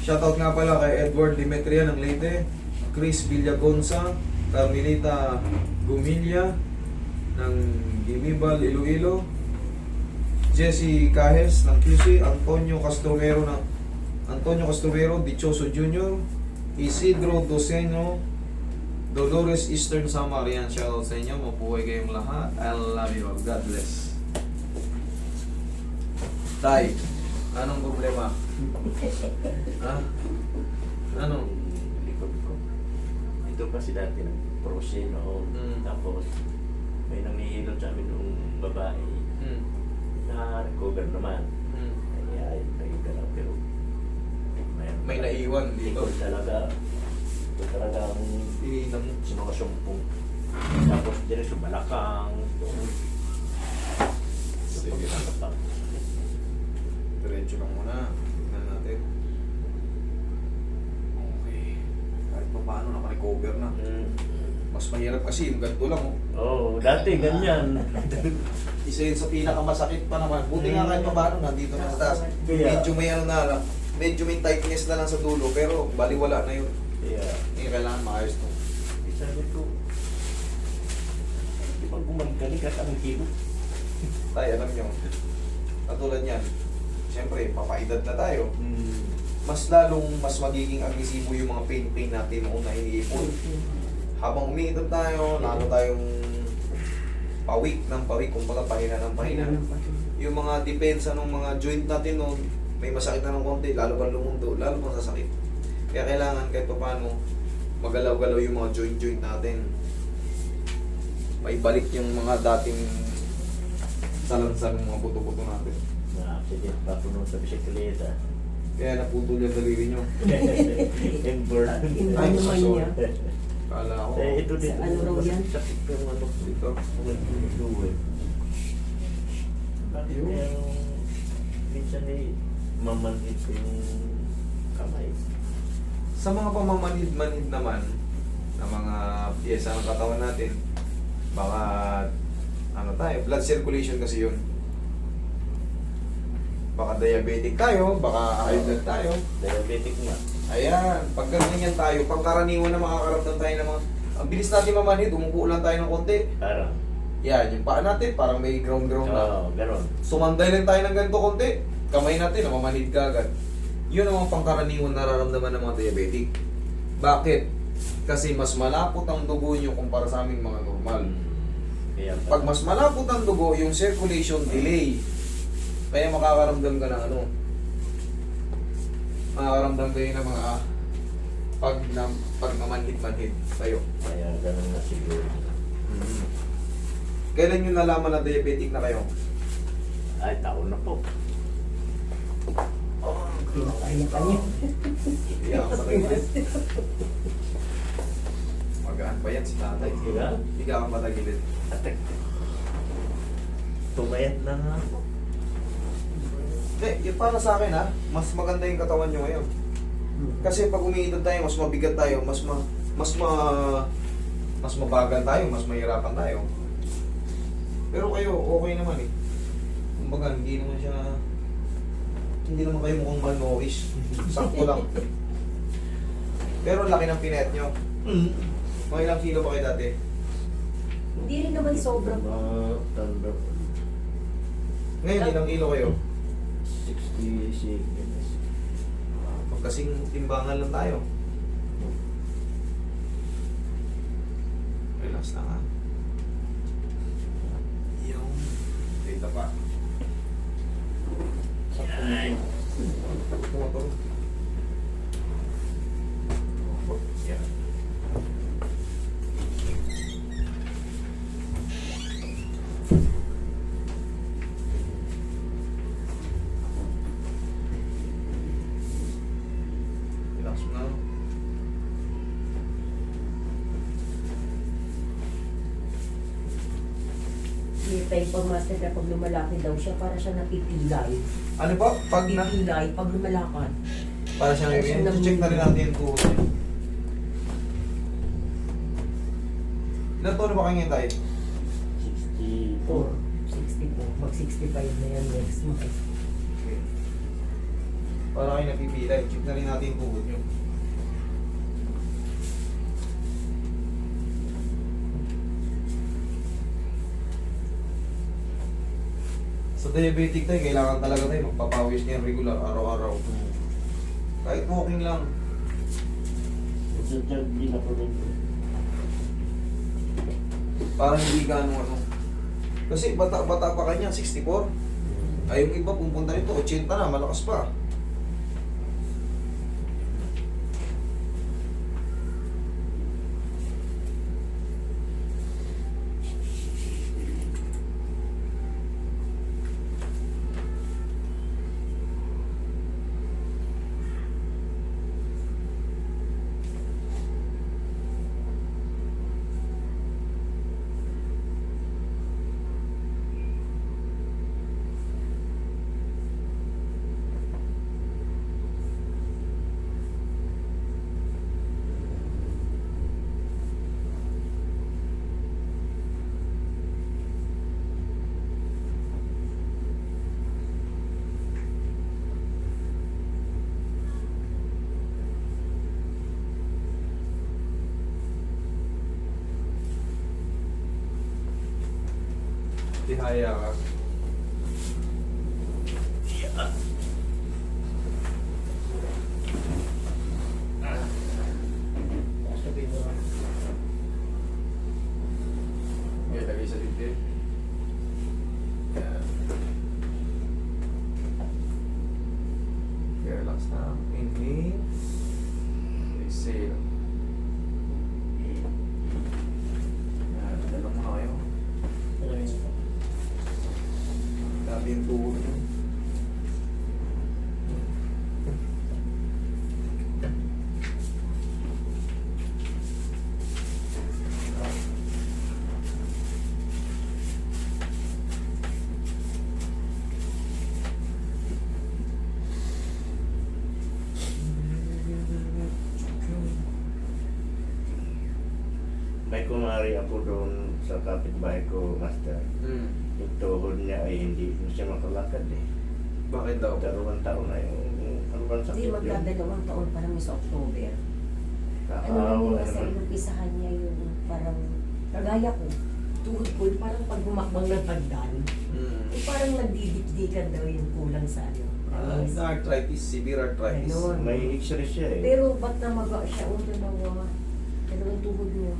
Shoutout nga pala kay Edward Demetria ng Leyte, Chris Villagonza, Carmelita Gumilia ng Gimibal, Iloilo, Jesse Cajes ng QC, Antonio Castromero, Dichoso Jr., Isidro Doceno, Dolores Eastern Samar. Yan, shoutout sa inyo. Mabuhay kayong lahat. I love you. God bless. Tay, anong problema? Ha? Ano? Likod ko. Ito kasi dati nag-prosin noon. Tapos may nanghihilot sa amin nung babae. Na-recover naman. Ay, nag-iga lang. Pero May naiwan dito. ito talaga ang sinusumpong. Tapos dire sa balakang. Sige lang. Diretso lang muna. Tignan natin. Okay. Kahit pa paano naka-recover na. Mas mahirap kasi yung ganito lang. Oh, dati ganyan. Isa yun sa pinakamasakit pa naman. Buti nga kahit pa paano nandito na sa taas. Kaya- Medyo may ano na lang. Medyo may tightness na lang sa dulo. Pero baliwala na yun. Yeah. Hindi kailangan maayos to. Sabi ko, di ba gumagaling ka sa kilo? Tay, alam nyo. Katulad yan. Siyempre, papaedad na tayo. Mas magiging agresibo yung mga pain natin noong na iniipon. Habang umiidad tayo, lalo tayong pawik ng pawik, kumbaga pahina ng pahina. Yung mga depensa ng mga joint natin noon, may masakit na ng konti, lalo pa lumundo, lalo pa sasakit. Kaya kailangan kahit pa paano, magalaw-galaw yung mga joint natin. May balik yung mga dating salansan ng mga buto-buto natin. Na-accident pa puno sa bisikleta. Kaya naputol yung daliri nyo. Ember. Ay, naman sorry. niya? Kala ko. Ito din. Sa ano raw yan? Sakit ko yung ano. Dito. Bakit yung minsan mamanhid ko yung kamay. Sa mga pamamanhid-manhid naman na mga piyesa ng katawan natin, baka ano tayo, blood circulation kasi yun. Baka diabetic tayo, baka high blood tayo. Diabetic nga. Ayan, pag ganyan tayo, pangkaraniwan na makakaramdam tayo ng mga... Ang bilis natin mamanhid, umupo lang tayo ng konti. Parang. Yan, yung paa natin, parang may ground-ground na. Oo, gano'n. Sumanday lang tayo ng ganito konti, kamay natin, namamanhid ka agad. Yun ang mga pangkaraniwan nararamdaman ng mga diabetic. Bakit? Kasi mas malapot ang dugo nyo kumpara sa aming mga normal. Kaya Pag mas malapot ang dugo, yung circulation delay. Kaya makakaramdam ka ng ano. Makakaramdam kayo ng mga pag mamanhid-manhid tayo. Kaya gano'n na siguro. Kailan nyo nalaman na diabetic na kayo? Ay, taon na po. Kanya-kanya. Iyak sa tagilid. Magaan pa yan si tatay. Diba? Higa kang patagilid. Atek. Tumayat na nga ako. Hindi, yun para sa akin ha, mas maganda yung katawan nyo ngayon. Kasi pag umiidad tayo, mas mabigat tayo, mas mabagal tayo, mas mahirapan tayo. Pero kayo, okay naman eh. Kumbaga, hindi naman kayo mukhang malnourished. Sakto lang. Pero laki ng pinayat nyo. Mga ilang kilo ba kayo dati? Hindi rin naman sobra. Thunder. Ngayon, ilang kilo kayo? 66. Pagkasing timbangan lang tayo. Relax lang ha. Yung data pa. Yan. Motor. Yan. Relax mo na. May time pag master na pag lumalaki daw siya, para siya napipilay. Ano po? Pag na... Pipilay, pag lumalakad. Para siyang Para siyang check na rin natin yung tuhod niya. Ilan taon na ba kayo ngayon tayo? 64. 64. Mag-65 na yan next month. Okay. Para kayo napipilay. Check na rin natin yung tuhod nyo. Sa diabetic tayo, kailangan talaga tayo magpapawis niyan regular, araw-araw. Kahit walking lang. Nagsadyag din ako rin. Parang hindi ka ano. Kasi bata-bata pa kanya, 64. Ay, yung iba pupunta nito, 80 na, malakas pa. Tihaya ka. Okay, lagay sa dibdib. Yan. Okay, relax na. Inhale. Exhale. Yan, dalawang muna kayo. Dami yung tuhod nyo. May kumari ako doon sa kapitbahay ko, Master. Yung tuhod niya ay hindi siya makalakad eh. Bakit daw? Dalawang taon na yung ano bang Hindi, sakit yun? magdadalawang taon pa lang sa October. Ano Kaawa yung nasa naman. inumpisahan niya yung parang, kagaya ko, tuhod ko, yung parang pag gumakbang ng hagdan, yung parang nagdidikdikan daw yung kulang sa ano. Arthritis, severe arthritis. Ganun. May x-ray siya eh. Pero ba't namaga siya? O dalawa, dalawang tuhod niya.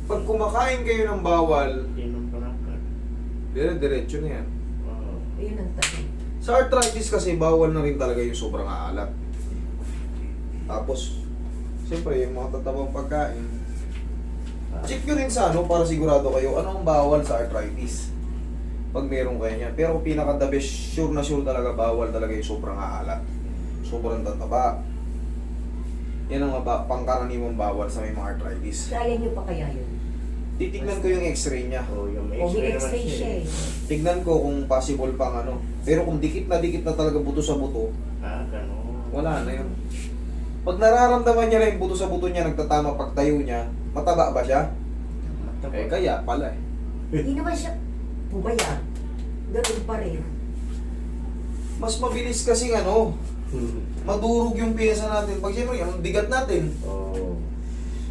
Pag kumakain kayo ng bawal, Inom pa lang ka. dire-diretso na yan. Oo. Ayun ang tabi. Sa arthritis kasi, bawal na rin talaga yung sobrang aalat. Tapos, siyempre, yung mga tatabang pagkain. Check nyo rin sa ano, para sigurado kayo, ano ang bawal sa arthritis. Pag meron kayo niya. Pero pinaka the best, sure na sure talaga, bawal talaga yung sobrang aalat. Sobrang tataba. Yan ang pangkaraniwang bawal sa may mga arthritis. Kaya niyo pa kaya yun? Titignan ko yung x-ray niya. Oo, yung may O may x-ray naman x-ray siya eh. Tignan ko kung possible pang ano. Pero kung dikit na talaga buto sa buto, Ganun. wala na yun. Pag nararamdaman niya na yung buto sa buto niya, nagtatama pagtayo niya, mataba ba siya? Eh kaya pala eh. Hindi naman siya pumaya. Ganun pa rin. Mas mabilis kasing ano, madurog yung pyesa natin. Pag siyempre, ang bigat natin, Oo.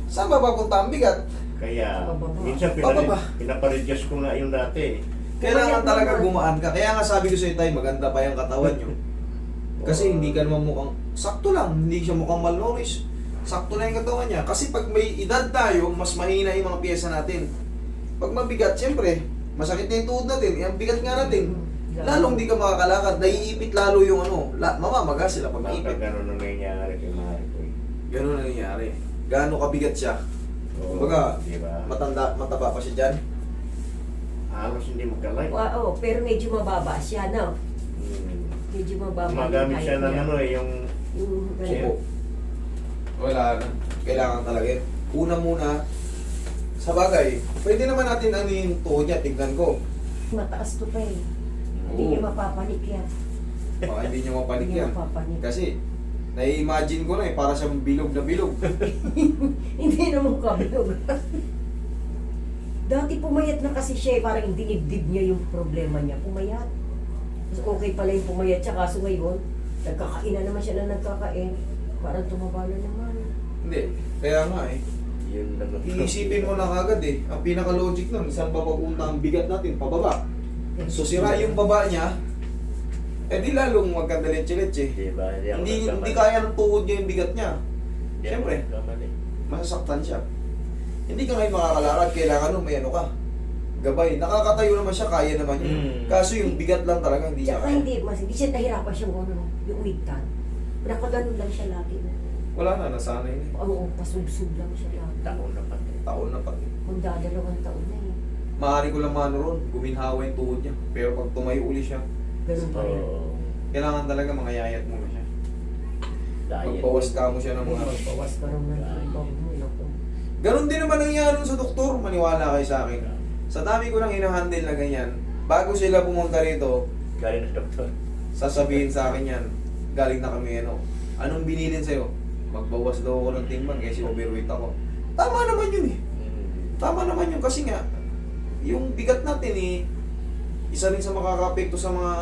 saan ba papunta ang bigat? Kaya, Pababa. minsan Pababa. pinapareadjust ko nga yung dati. Kailangan Pumayat talaga naman. gumaan ka. Kaya nga sabi ko sa'yo tayo, maganda pa yung katawan nyo. Kasi hindi ka naman mukhang, sakto lang, hindi siya mukhang malnourished. Sakto lang yung katawan niya. Kasi pag may edad tayo, mas mahina yung mga pyesa natin. Pag mabigat, siyempre, masakit na yung tuhod natin, yung bigat nga natin. Lalong di ka makakalakad, naiipit lalo yung ano, mamamaga sila pag Baka naipit. ganun ang nangyayari kay Mari ko eh. Ganun na nangyayari. Gaano kabigat siya? Oo, Kumbaga, diba? mataba pa siya dyan. Halos hindi magkalay. Oo, pero medyo mababa siya, no? Medyo mababa Gumagamit siya ng ano eh, yung yung Opo. Wala na. Kailangan talaga yun. Una muna, sa bagay, pwede naman natin ano yung tuhod niya, tignan ko. mataas to pa eh. Hindi Oo. niya mapapanik yan. Baka hindi niyo mapanik Hindi yan. mapapanik. Kasi, nai-imagine ko na eh, para siyang bilog na bilog. Hindi naman kabilog. Dati pumayat na kasi siya eh, parang dinibdib niya yung problema niya. Pumayat. Mas okay pala yung pumayat siya, kaso ngayon, Nagkakain na naman siya na nagkakain. Parang tumaba na naman. Hindi. Kaya nga eh. Yun lang ang Iisipin mo na kagad eh. Ang pinaka-logic nun, saan ba papunta ang bigat natin? Pababa. So sira yung baba niya, eh di lalong magkadaletse-letse. Diba? ako Hindi nagkamali. kaya ng tuhod niya yung bigat niya. Hindi ako Siyempre. nagkamali. Masasaktan siya. Hindi ka ngayon makakalakad, kailangan mo may ano ka. Gabay. Nakakatayo naman siya, kaya naman yun. Kaso yung bigat lang talaga, hindi niya Tsaka kaya. hindi siya nahirapan siyang ano, yung umigtan. Nakaganon lang siya lagi. Wala na, nasanay na. Oo, pasubsub lang siya lagi. Taon na pati. Taon na pati. Magdadalawang taon na eh. Maaari ko lang mano ron, guminhawa yung tuhod niya. Pero pag tumayo uli siya, Ganun pa rin. Oo. kailangan talaga mga yayat muna siya. Diet. Magbawas ka mo siya ng mga... Magbawas ka rin ng ibang naku. Ganon din naman nangyari sa doktor, maniwala kayo sa akin. Sa dami ko nang hinahandle na ganyan, bago sila pumunta rito, Galing na doktor. sasabihin sa akin yan, galing na kami ano, anong binilin sa'yo? Magbawas daw ako ng timbang kasi overweight ako. Tama naman yun eh. Tama naman yun kasi nga, yung bigat natin eh, isa rin sa makaka-apekto sa mga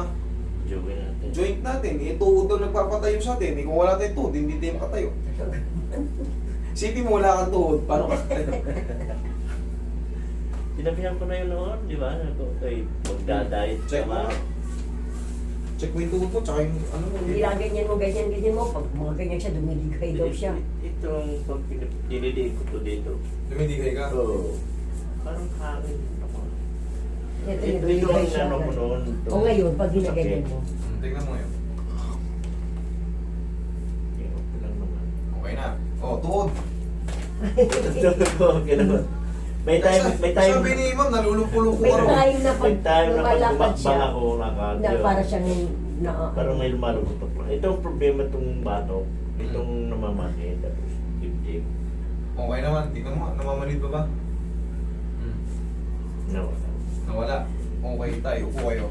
Joke natin. joint natin. Eh, tuhod daw nagpapatayo sa atin. Eh, kung wala tayong tuhod, hindi tayo makatayo. Sipin mo wala kang tuhod, paano ka? Sinabihan ko na yun noon, di ba? Okay, magda-diet ka Check ba? mo. Check mo yung tuhod mo, tsaka yung ano mo. Hindi lang ganyan mo. Pag mga ganyan siya, dumidigay daw siya. Itong pag dinidig ko to dito. Lumidigay ka. Oo. Parang hangin. Ako. Ito Ito yung yung dumidigay siya. ano ko noon. O ngayon, pag ginaganyan mo. Tingnan mo yun. Okay lang naman. Okay na. Oh, tuhod. Okay naman. May time. Sabi ni Imam, nalulupulong ko May araw. time na pag May time na pag lumalakad tumakbang siya, ako na para siyang na, parang may lumalupot lang. Ito ang problema itong bato. Itong namamanid. Tapos dibdib. Okay naman, tingnan mo, namamanid ba ba? No. Nawala. Okay tayo, upo kayo.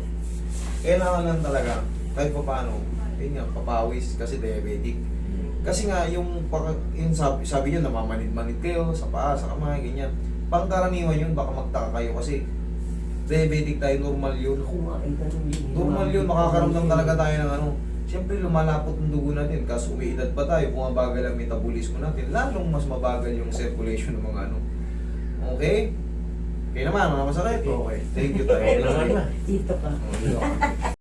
Kailangan lang talaga, kahit pa paano, yun nga, papawis kasi diabetic. Kasi nga, yung sabi nyo, namamanid-manid kayo sa paa, sa kamay, ganyan. Pangkaraniwan yun, baka magtaka kayo kasi diabetic tayo, normal yun. ako nga ay ganun yun. Normal yun, makakaramdam talaga tayo ng ano. Siyempre, lumalapot ang dugo natin. Kaso umiidad pa tayo, bumabagal ang metabolismo natin, lalong mas mabagal yung circulation ng mga ano. Okay? Okay naman, mga masakit? Okay. Thank you tayo. Okay naman. Dito ka. Okay.